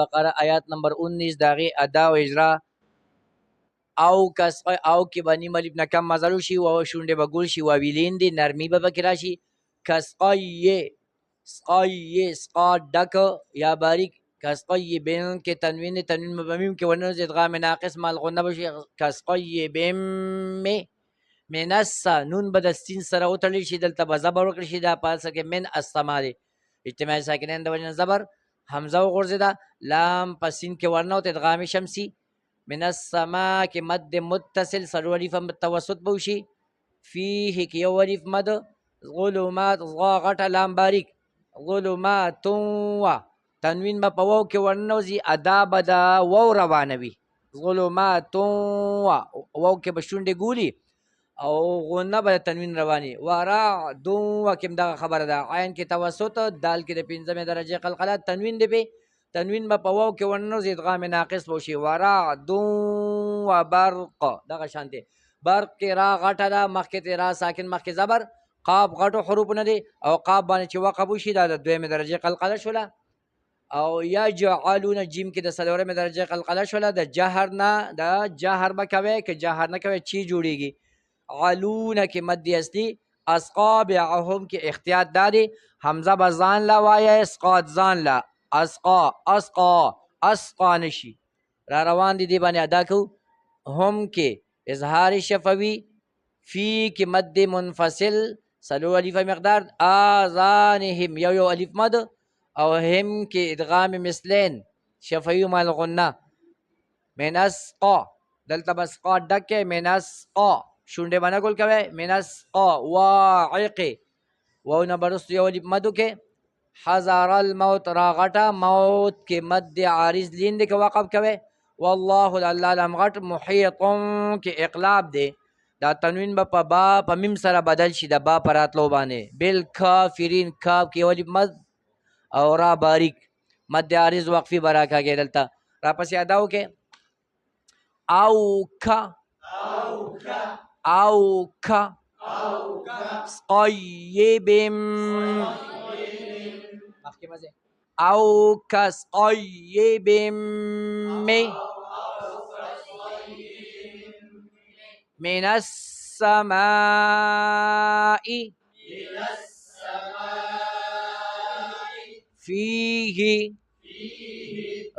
بقره آیات نمبر 19 داغي ادا او اجرا او کس او کې بني ملف نه کم مزلو شي او شونډه بګول شي او ویلین دي نرمي به پکې راشي کسقای سقای سقا ډک یا باریک کسقای بین کې تنوین مبمیم کې ونه ادغام ناقص مال غنه بشي کسقای بیم منس نون بدستین سره وتړل شي دلته به زبر وکړي شي دا پاسه کې من السماء اجتماع ساکنین د وجه زبر حمزه وغورځیده لام پسین کې ورنه او ادغام شمسی من السماء کې مد متصل سلو الف متوسط بوشي فيه کې یو الف مد ظلمات ظا غټه لام باریک ظلمات و تنوین به په واو کې ورنوځي ادا به د واو روانوي ظلمات و واو کې به شونډې ګولي او غنه به تنوین رواني ورا دو وکم دغه خبره ده عین کې توسط دال کې د 15 درجه قلقله تنوین دی به تنوین به په واو کې ورنوځي ادغام ناقص وشي ورا دو و برق دغه شانته برق کې را غټه ده مخکې را ساکن مخکې زبر قاب غټو حروف نه دي او قاب باندې چې وقف وشي دا د 2 درجه قلقله شوله او یجعلون جیم کې د 3 درجه قلقله شوله د جهر نه د جهر به کوي که جهر نه کوي چی جوړیږي علون کې مد اصلي اصقابعهم کې احتیاط دادي حمزه بزان لا وایي اسقاط ځان لا اسقا نشي را روان دي دی باندې ادا کو هم کې اظهار شفوي فی کې مد منفصل سلو الف مقدار آذانهم یو الف مد او هم کې ادغام مثلین شفوي مال غنه من اسقا دلته بس قا ډکه من اسقا شونډه باندې ګول کوي من اسقا واعق و نه برست یو الف مد کې حذر الموت راغټه موت کې مد عارض لیند کې وقف کوي والله الله لم غټ محيط کې اقلاب دی دا تنوین به په با په میم سره بدل شي د با پراتلو باندې بالکافرین کاف کې ولې مد او را باریک مد عارض وقفي براکا کې دلته را پسې اداو کې او کا صيب او كصيب من السماء فيه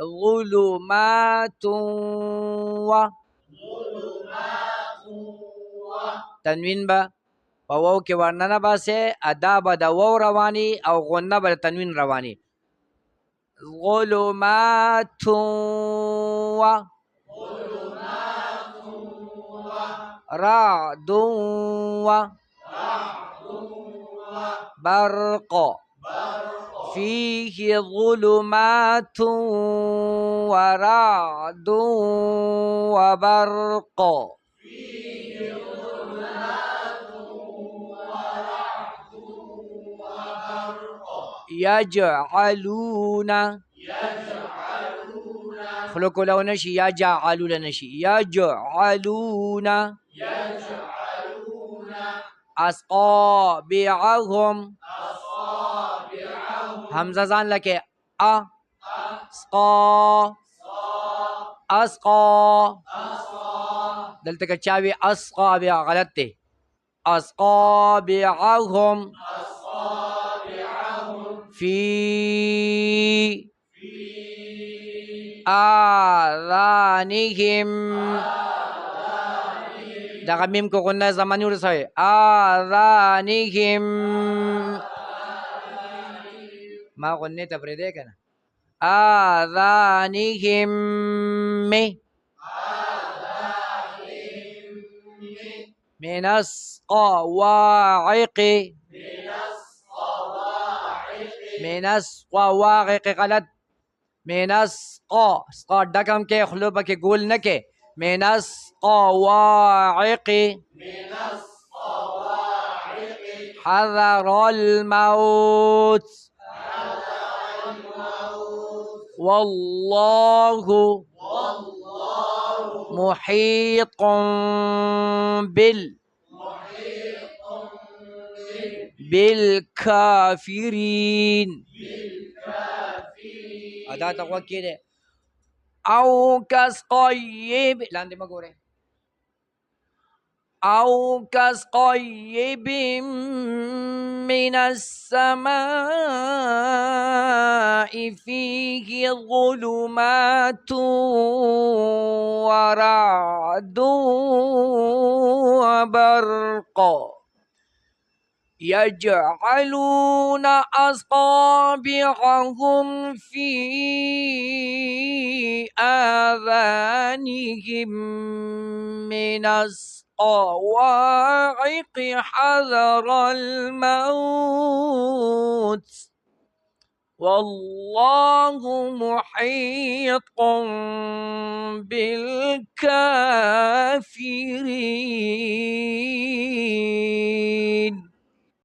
ظلمات تنوین با په واو کې ورننه باسه ادا به د واو رواني او غنه به تنوین رواني ظلمات رعد برق فيه ظلمات ورعد وبرق يجعلون خلقوا لو نشي يجعلون نشي يجعلون أصابعهم همزة زان لك أسقى دلتك تشاوي أصابع غلطتي أصابعهم في آذانهم دغه میم کو غنه زمانی ورسوي آذانهم ما غنه تفریده کنه آذانهم من الصواعق من الصواعق غلط من الصقا صقا دکم کې خلوبه کې ګول نه کې من الصواعق حذر الموت والله محيط بالكافرين أداة وكيدة أو كصيب لاندي مقوري أو كصيب من السماء فيه ظلمات ورعد وبرق يجعلون أصابعهم في آذانهم من الصواعق حذر الموت والله محيط بالكافرين.